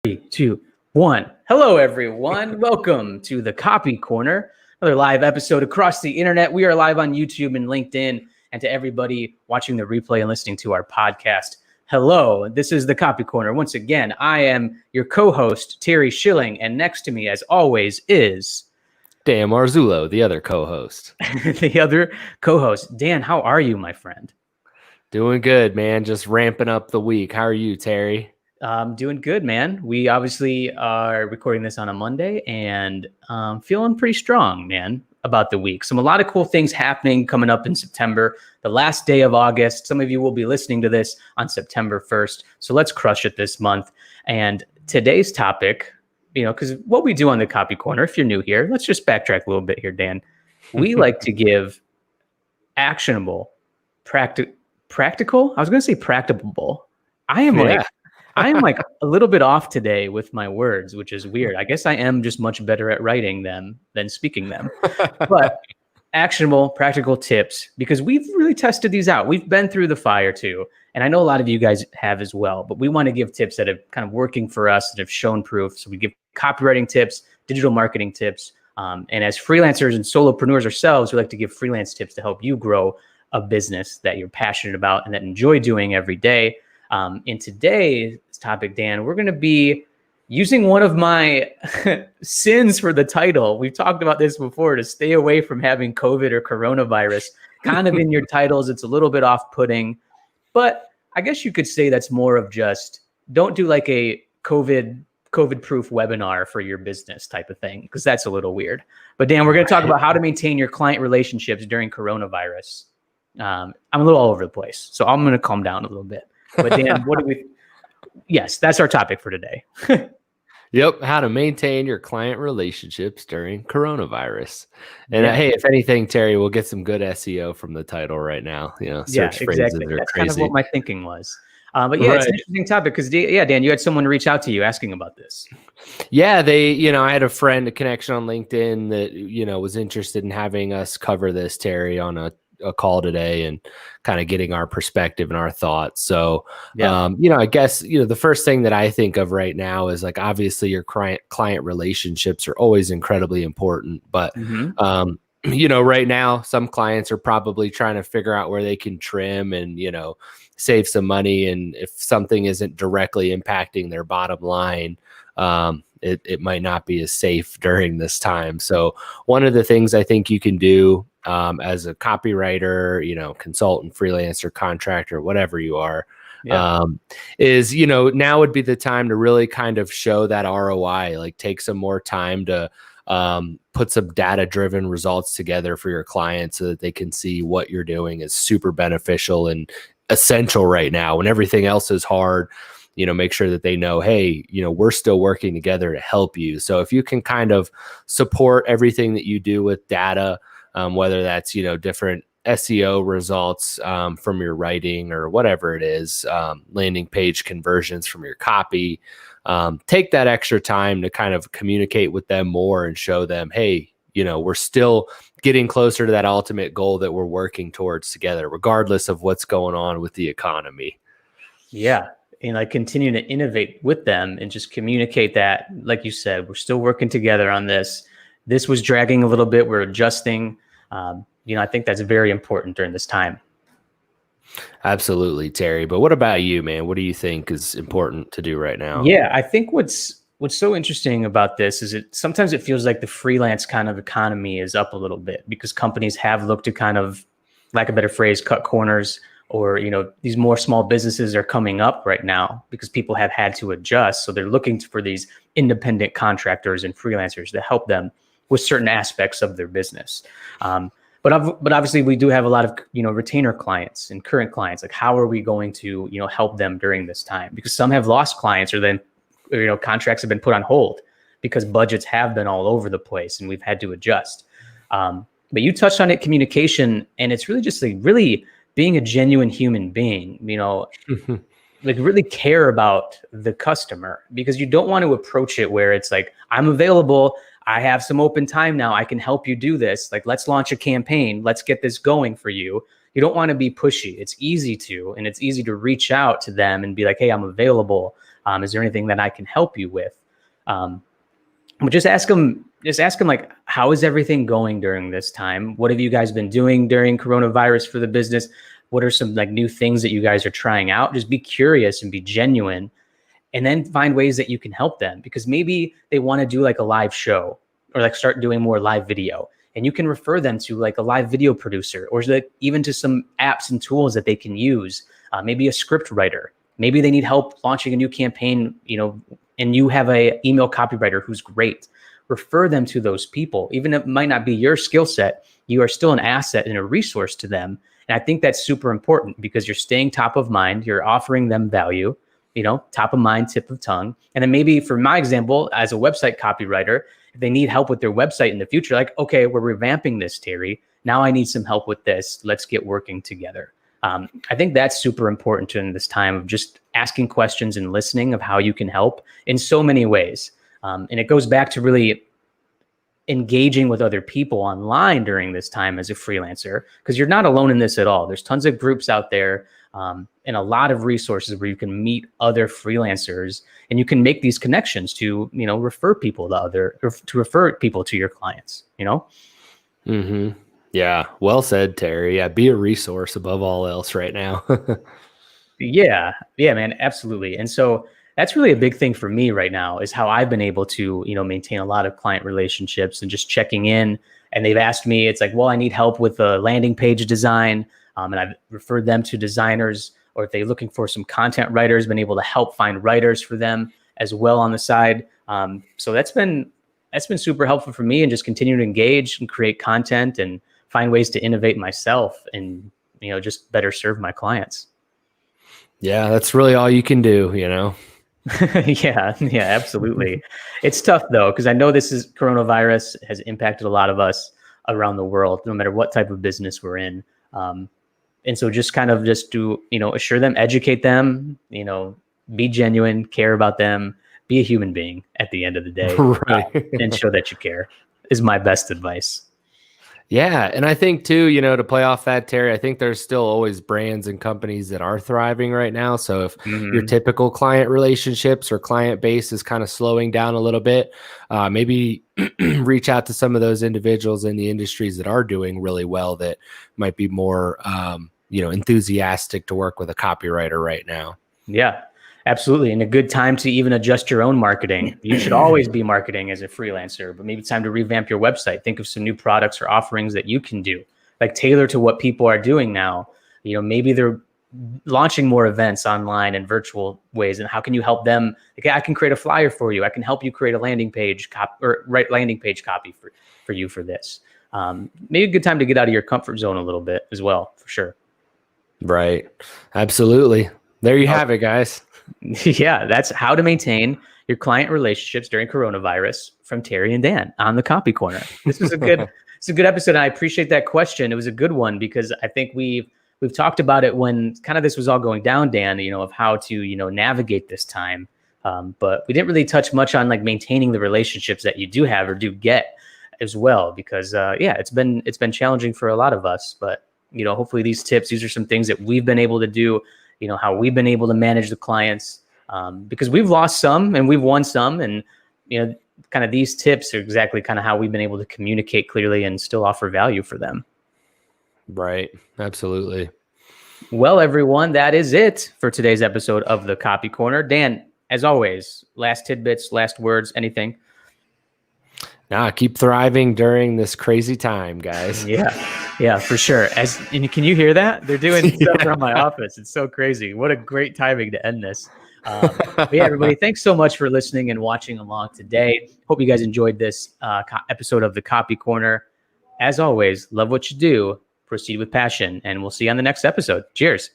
Two, one. Hello, everyone. Welcome to the Copy Corner, another live episode across the internet. We are live on YouTube and LinkedIn, and to everybody watching the replay and listening to our podcast. Hello, this is the Copy Corner. Once again, I am your co-host, Terry Schilling, and next to me, as always, is Dan Marzullo, the other co-host. the other co-host. Dan, how are you, my friend? Doing good, man. Just ramping up the week. How are you, Terry? Doing good, man. We obviously are recording this on a Monday and feeling pretty strong, man, about the week. A lot of cool things happening coming up in September, the last day of August. Some of you will be listening to this on September 1st. So let's crush it this month. And today's topic, because what we do on the Copy Corner, if you're new here, let's just backtrack a little bit here, Dan. We like to give actionable, practical. I was going to say practicable. I am like a little bit off today with my words, which is weird. I guess I am just much better at writing them than speaking them. But actionable, practical tips, because we've really tested these out. We've been through the fire too. And I know a lot of you guys have as well. But we want to give tips that have kind of working for us, that have shown proof. So we give copywriting tips, digital marketing tips. And as freelancers and solopreneurs ourselves, we like to give freelance tips to help you grow a business that you're passionate about and that enjoy doing every day. In today's topic, Dan, we're going to be using one of my sins for the title. We've talked about this before, to stay away from having COVID or coronavirus kind of in your titles. It's a little bit off-putting, but I guess you could say that's more of just don't do like a COVID-proof webinar for your business type of thing, because that's a little weird. But Dan, we're going to talk about how to maintain your client relationships during coronavirus. I'm a little all over the place, so I'm going to calm down a little bit. But Dan, yes, that's our topic for today. Yep. How to maintain your client relationships during coronavirus. And hey, if anything, Terry, we'll get some good SEO from the title right now. Search phrases exactly. are That's crazy. kind of what my thinking was. But yeah, It's an interesting topic because, Dan, you had someone reach out to you asking about this. Yeah, I had a connection on LinkedIn that, was interested in having us cover this, Terry, on a call today and kind of getting our perspective and our thoughts. So, I guess, the first thing that I think of right now is like, obviously your client relationships are always incredibly important, but, right now some clients are probably trying to figure out where they can trim and, save some money. And if something isn't directly impacting their bottom line, it might not be as safe during this time. So one of the things I think you can do as a copywriter, consultant, freelancer, contractor, whatever you are, is, now would be the time to really kind of show that ROI, like take some more time to put some data-driven results together for your clients so that they can see what you're doing is super beneficial and essential right now when everything else is hard. Make sure that they know, hey, we're still working together to help you. So if you can kind of support everything that you do with data, whether that's, different SEO results from your writing or whatever it is, landing page conversions from your copy, take that extra time to kind of communicate with them more and show them, hey, we're still getting closer to that ultimate goal that we're working towards together, regardless of what's going on with the economy. Yeah. And I continue to innovate with them and just communicate that, like you said, we're still working together on this. This was dragging a little bit. We're adjusting. I think that's very important during this time. Absolutely, Terry. But what about you, man? What do you think is important to do right now? Yeah, I think what's so interesting about this is sometimes it feels like the freelance kind of economy is up a little bit because companies have looked to kind of, lack of a better phrase, cut corners, or, these more small businesses are coming up right now because people have had to adjust. So they're looking for these independent contractors and freelancers to help them with certain aspects of their business. But obviously we do have a lot of, retainer clients and current clients. Like, how are we going to, help them during this time? Because some have lost clients, or then, contracts have been put on hold because budgets have been all over the place and we've had to adjust. But you touched on it, communication, and it's really just like really being a genuine human being, like really care about the customer, because you don't want to approach it where it's like, I'm available, I have some open time now, I can help you do this. Like, let's launch a campaign, let's get this going for you. You don't want to be pushy. It's easy to reach out to them and be like, hey, I'm available. Is there anything that I can help you with? But just ask them like, how is everything going during this time? What have you guys been doing during coronavirus for the business? What are some like new things that you guys are trying out? Just be curious and be genuine, and then find ways that you can help them, because maybe they want to do like a live show or like start doing more live video, and you can refer them to like a live video producer, or like even to some apps and tools that they can use. Maybe a script writer. Maybe they need help launching a new campaign, and you have a email copywriter who's great. Refer them to those people. Even if it might not be your skill set, you are still an asset and a resource to them. And I think that's super important, because you're staying top of mind, you're offering them value, top of mind, tip of tongue. And then maybe for my example, as a website copywriter, if they need help with their website in the future, like, okay, we're revamping this, Terry. Now I need some help with this. Let's get working together. I think that's super important in this time of just asking questions and listening of how you can help in so many ways. And it goes back to really engaging with other people online during this time as a freelancer, because you're not alone in this at all. There's tons of groups out there and a lot of resources where you can meet other freelancers, and you can make these connections to, refer people to refer people to your clients, Mm-hmm. Yeah. Well said, Terry. Yeah. Be a resource above all else right now. Yeah, man. Absolutely. And so that's really a big thing for me right now, is how I've been able to, maintain a lot of client relationships and just checking in. And they've asked me, it's like, well, I need help with a landing page design. And I've referred them to designers, or if they're looking for some content writers, been able to help find writers for them as well on the side. So that's been super helpful for me, and just continue to engage and create content and find ways to innovate myself and, just better serve my clients. Yeah, that's really all you can do, Yeah, absolutely. It's tough though, because I know coronavirus has impacted a lot of us around the world, no matter what type of business we're in. And so just do, assure them, educate them, be genuine, care about them, be a human being at the end of the day, right. And show that you care is my best advice. Yeah. And I think too, to play off that, Terry, I think there's still always brands and companies that are thriving right now. So if your typical client relationships or client base is kind of slowing down a little bit, maybe reach out to some of those individuals in the industries that are doing really well, that might be more, enthusiastic to work with a copywriter right now. Yeah. Absolutely. And a good time to even adjust your own marketing. You should always be marketing as a freelancer, but maybe it's time to revamp your website. Think of some new products or offerings that you can do, like tailor to what people are doing now. Maybe they're launching more events online and virtual ways. And how can you help them? Like, I can create a flyer for you. I can help you create a landing page write landing page copy for you for this. Maybe a good time to get out of your comfort zone a little bit as well, for sure. Right. Absolutely. There you have it, guys. Yeah, that's how to maintain your client relationships during coronavirus from Terry and Dan on the Copy Corner. This was a good episode. And I appreciate that question. It was a good one, because I think we've talked about it when kind of this was all going down, Dan, of how to, navigate this time. But we didn't really touch much on like maintaining the relationships that you do have or do get as well, because it's been challenging for a lot of us. But, hopefully these are some things that we've been able to do, how we've been able to manage the clients, because we've lost some and we've won some, and, kind of these tips are exactly kind of how we've been able to communicate clearly and still offer value for them. Right. Absolutely. Well, everyone, that is it for today's episode of the Copy Corner. Dan, as always, last tidbits, last words, anything? Nah, keep thriving during this crazy time, guys. Yeah, for sure. And can you hear that? They're doing stuff around my office. It's so crazy. What a great timing to end this. But yeah, everybody, thanks so much for listening and watching along today. Hope you guys enjoyed this episode of the Copy Corner. As always, love what you do, proceed with passion, and we'll see you on the next episode. Cheers.